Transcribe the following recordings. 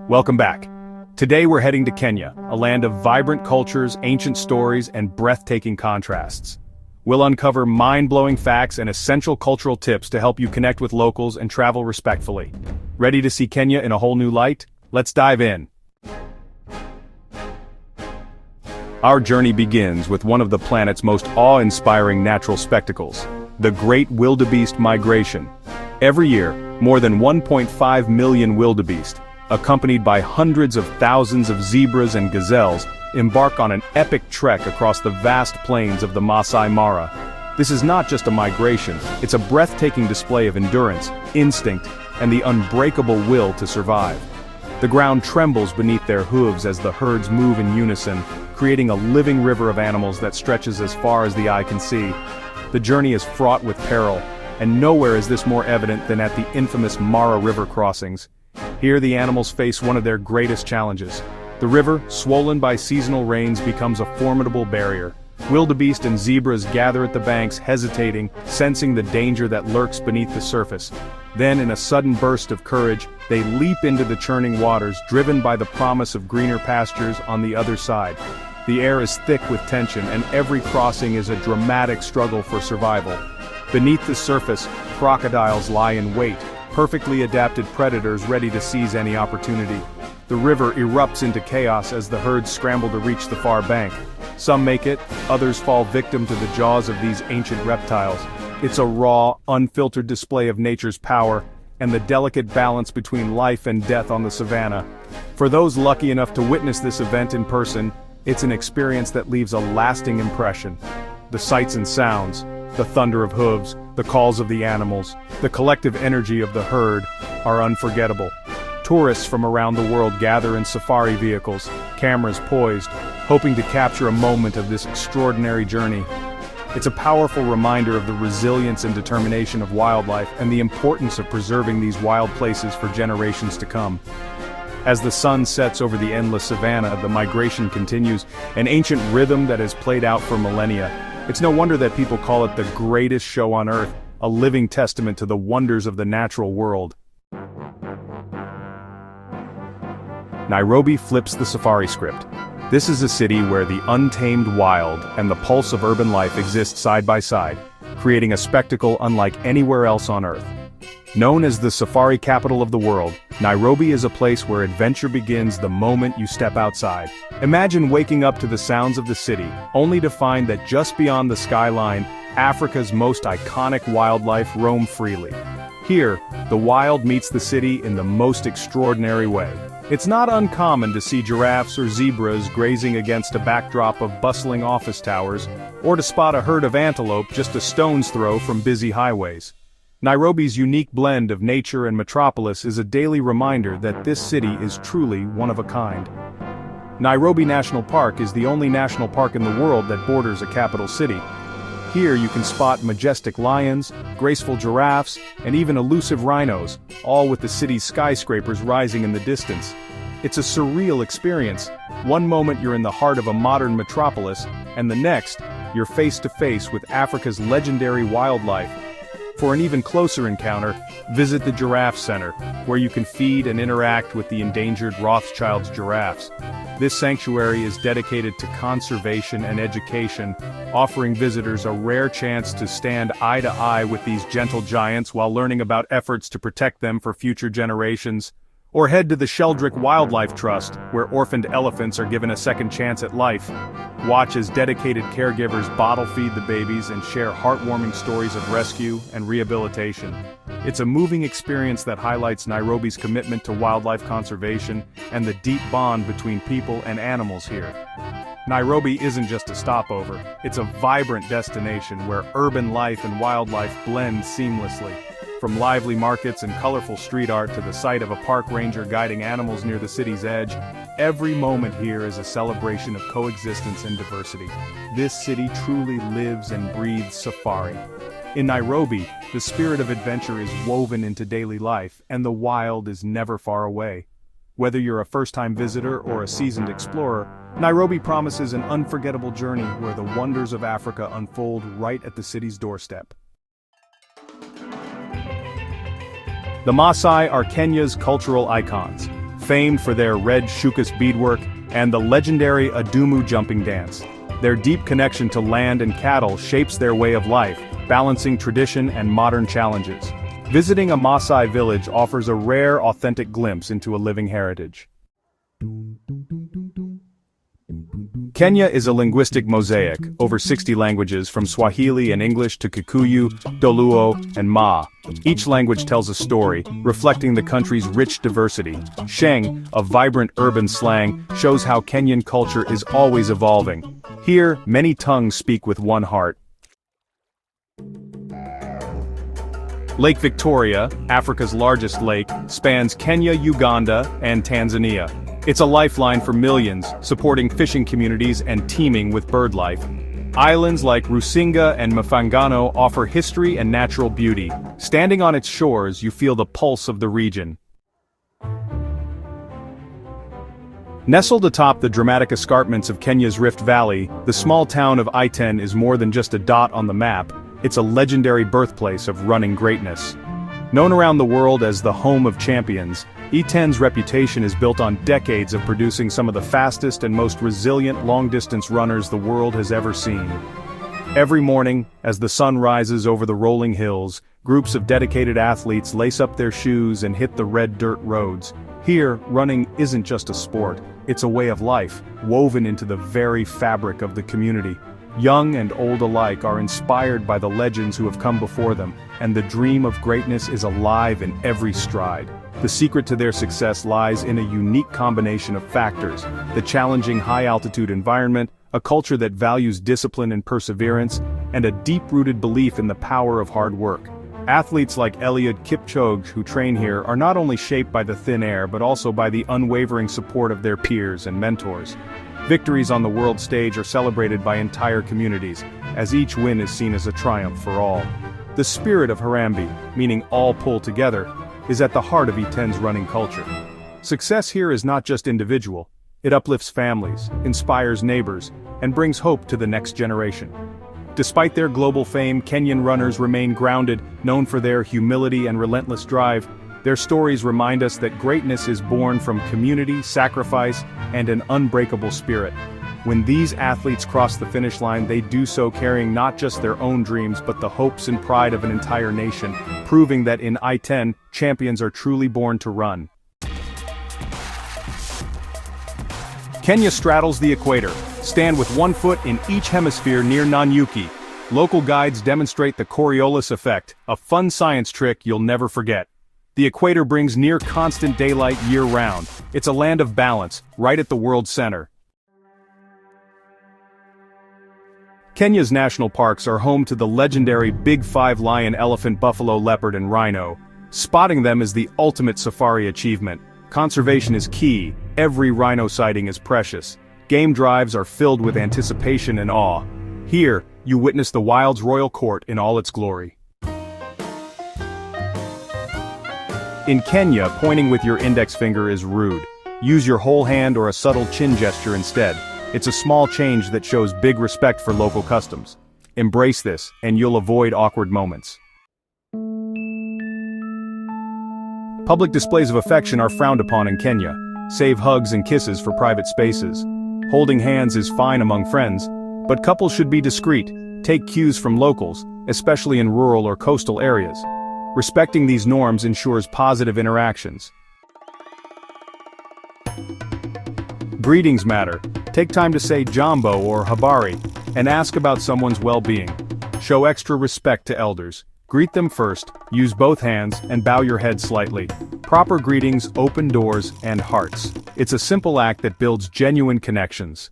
Welcome back. Today we're heading to Kenya, a land of vibrant cultures, ancient stories, and breathtaking contrasts. We'll uncover mind-blowing facts and essential cultural tips to help you connect with locals and travel respectfully. Ready to see Kenya in a whole new light? Let's dive in. Our journey begins with one of the planet's most awe-inspiring natural spectacles, the Great Wildebeest Migration. Every year, more than 1.5 million wildebeest, accompanied by hundreds of thousands of zebras and gazelles, embark on an epic trek across the vast plains of the Maasai Mara. This is not just a migration, it's a breathtaking display of endurance, instinct, and the unbreakable will to survive. The ground trembles beneath their hooves as the herds move in unison, creating a living river of animals that stretches as far as the eye can see. The journey is fraught with peril, and nowhere is this more evident than at the infamous Mara River crossings. Here the animals face one of their greatest challenges. The river, swollen by seasonal rains, becomes a formidable barrier. Wildebeest and zebras gather at the banks, hesitating, sensing the danger that lurks beneath the surface. Then, in a sudden burst of courage, they leap into the churning waters, driven by the promise of greener pastures on the other side. The air is thick with tension, and every crossing is a dramatic struggle for survival. Beneath the surface, crocodiles lie in wait, perfectly adapted predators ready to seize any opportunity. The river erupts into chaos as the herds scramble to reach the far bank. Some make it, others fall victim to the jaws of these ancient reptiles. It's a raw, unfiltered display of nature's power, and the delicate balance between life and death on the savannah. For those lucky enough to witness this event in person, it's an experience that leaves a lasting impression. The sights and sounds, the thunder of hooves, the calls of the animals, the collective energy of the herd, are unforgettable. Tourists from around the world gather in safari vehicles, cameras poised, hoping to capture a moment of this extraordinary journey. It's a powerful reminder of the resilience and determination of wildlife and the importance of preserving these wild places for generations to come. As the sun sets over the endless savanna, the migration continues, an ancient rhythm that has played out for millennia. It's no wonder that people call it the greatest show on Earth, a living testament to the wonders of the natural world. Nairobi flips the safari script. This is a city where the untamed wild and the pulse of urban life exist side by side, creating a spectacle unlike anywhere else on Earth. Known as the safari capital of the world, Nairobi is a place where adventure begins the moment you step outside. Imagine waking up to the sounds of the city, only to find that just beyond the skyline, Africa's most iconic wildlife roam freely. Here, the wild meets the city in the most extraordinary way. It's not uncommon to see giraffes or zebras grazing against a backdrop of bustling office towers, or to spot a herd of antelope just a stone's throw from busy highways. Nairobi's unique blend of nature and metropolis is a daily reminder that this city is truly one of a kind. Nairobi National Park is the only national park in the world that borders a capital city. Here you can spot majestic lions, graceful giraffes, and even elusive rhinos, all with the city's skyscrapers rising in the distance. It's a surreal experience. One moment you're in the heart of a modern metropolis, and the next, you're face to face with Africa's legendary wildlife. For an even closer encounter, visit the Giraffe Center, where you can feed and interact with the endangered Rothschild's giraffes. This sanctuary is dedicated to conservation and education, offering visitors a rare chance to stand eye to eye with these gentle giants while learning about efforts to protect them for future generations. Or head to the Sheldrick Wildlife Trust, where orphaned elephants are given a second chance at life. Watch as dedicated caregivers bottle feed the babies and share heartwarming stories of rescue and rehabilitation. It's a moving experience that highlights Nairobi's commitment to wildlife conservation and the deep bond between people and animals here. Nairobi isn't just a stopover, it's a vibrant destination where urban life and wildlife blend seamlessly. From lively markets and colorful street art to the sight of a park ranger guiding animals near the city's edge, every moment here is a celebration of coexistence and diversity. This city truly lives and breathes safari. In Nairobi, the spirit of adventure is woven into daily life, and the wild is never far away. Whether you're a first-time visitor or a seasoned explorer, Nairobi promises an unforgettable journey where the wonders of Africa unfold right at the city's doorstep. The Maasai are Kenya's cultural icons, famed for their red shukas beadwork and the legendary Adumu jumping dance. Their deep connection to land and cattle shapes their way of life, balancing tradition and modern challenges. Visiting a Maasai village offers a rare, authentic glimpse into a living heritage. Kenya is a linguistic mosaic, over 60 languages from Swahili and English to Kikuyu, Doluo, and Ma. Each language tells a story, reflecting the country's rich diversity. Sheng, a vibrant urban slang, shows how Kenyan culture is always evolving. Here, many tongues speak with one heart. Lake Victoria, Africa's largest lake, spans Kenya, Uganda, and Tanzania. It's a lifeline for millions, supporting fishing communities and teeming with bird life. Islands like Rusinga and Mafangano offer history and natural beauty. Standing on its shores, you feel the pulse of the region. Nestled atop the dramatic escarpments of Kenya's Rift Valley, the small town of Iten is more than just a dot on the map. It's a legendary birthplace of running greatness. Known around the world as the home of champions, Iten's reputation is built on decades of producing some of the fastest and most resilient long-distance runners the world has ever seen. Every morning, as the sun rises over the rolling hills, groups of dedicated athletes lace up their shoes and hit the red dirt roads. Here, running isn't just a sport, it's a way of life, woven into the very fabric of the community. Young and old alike are inspired by the legends who have come before them, and the dream of greatness is alive in every stride. The secret to their success lies in a unique combination of factors: the challenging high-altitude environment, a culture that values discipline and perseverance, and a deep-rooted belief in the power of hard work. Athletes like Eliud Kipchoge who train here are not only shaped by the thin air but also by the unwavering support of their peers and mentors. Victories on the world stage are celebrated by entire communities, as each win is seen as a triumph for all. The spirit of Harambee, meaning all pull together, is at the heart of Iten's running culture. Success here is not just individual, it uplifts families, inspires neighbors, and brings hope to the next generation. Despite their global fame, Kenyan runners remain grounded, known for their humility and relentless drive. Their stories remind us that greatness is born from community, sacrifice, and an unbreakable spirit. When these athletes cross the finish line, they do so carrying not just their own dreams but the hopes and pride of an entire nation, proving that in Iten, champions are truly born to run. Kenya straddles the equator. Stand with one foot in each hemisphere near Nanyuki. Local guides demonstrate the Coriolis effect, a fun science trick you'll never forget. The equator brings near constant daylight year-round. It's a land of balance, right at the world's center. Kenya's national parks are home to the legendary Big Five lion, elephant, buffalo, leopard, and rhino. Spotting them is the ultimate safari achievement. Conservation is key. Every rhino sighting is precious. Game drives are filled with anticipation and awe. Here, you witness the wild's royal court in all its glory. In Kenya, pointing with your index finger is rude. Use your whole hand or a subtle chin gesture instead. It's a small change that shows big respect for local customs. Embrace this, and you'll avoid awkward moments. Public displays of affection are frowned upon in Kenya. Save hugs and kisses for private spaces. Holding hands is fine among friends, but couples should be discreet. Take cues from locals, especially in rural or coastal areas. Respecting these norms ensures positive interactions. Greetings matter. Take time to say jambo or habari, and ask about someone's well-being. Show extra respect to elders. Greet them first, use both hands, and bow your head slightly. Proper greetings open doors and hearts. It's a simple act that builds genuine connections.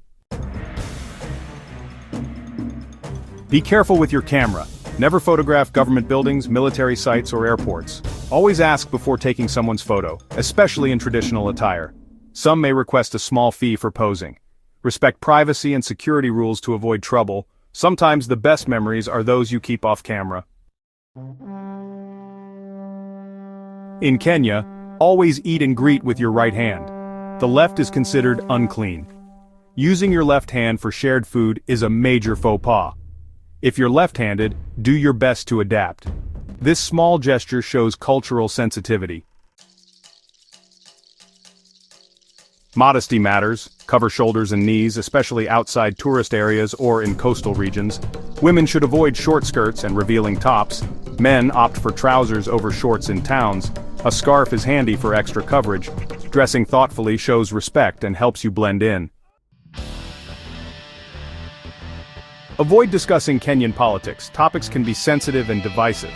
Be careful with your camera. Never photograph government buildings, military sites, or airports. Always ask before taking someone's photo, especially in traditional attire. Some may request a small fee for posing. Respect privacy and security rules to avoid trouble. Sometimes the best memories are those you keep off camera. In Kenya, always eat and greet with your right hand. The left is considered unclean. Using your left hand for shared food is a major faux pas. If you're left-handed, do your best to adapt. This small gesture shows cultural sensitivity. Modesty matters. Cover shoulders and knees, especially outside tourist areas or in coastal regions. Women should avoid short skirts and revealing tops. Men opt for trousers over shorts in towns. A scarf is handy for extra coverage. Dressing thoughtfully shows respect and helps you blend in. Avoid discussing Kenyan politics. Topics can be sensitive and divisive.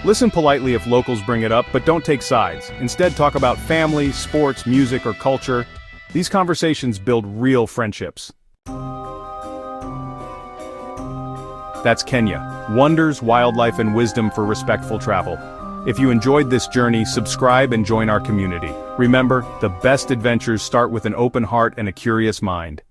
Listen politely if locals bring it up, but don't take sides. Instead, talk about family, sports, music, or culture. These conversations build real friendships. That's Kenya. Wonders, wildlife, and wisdom for respectful travel. If you enjoyed this journey, subscribe and join our community. Remember, the best adventures start with an open heart and a curious mind.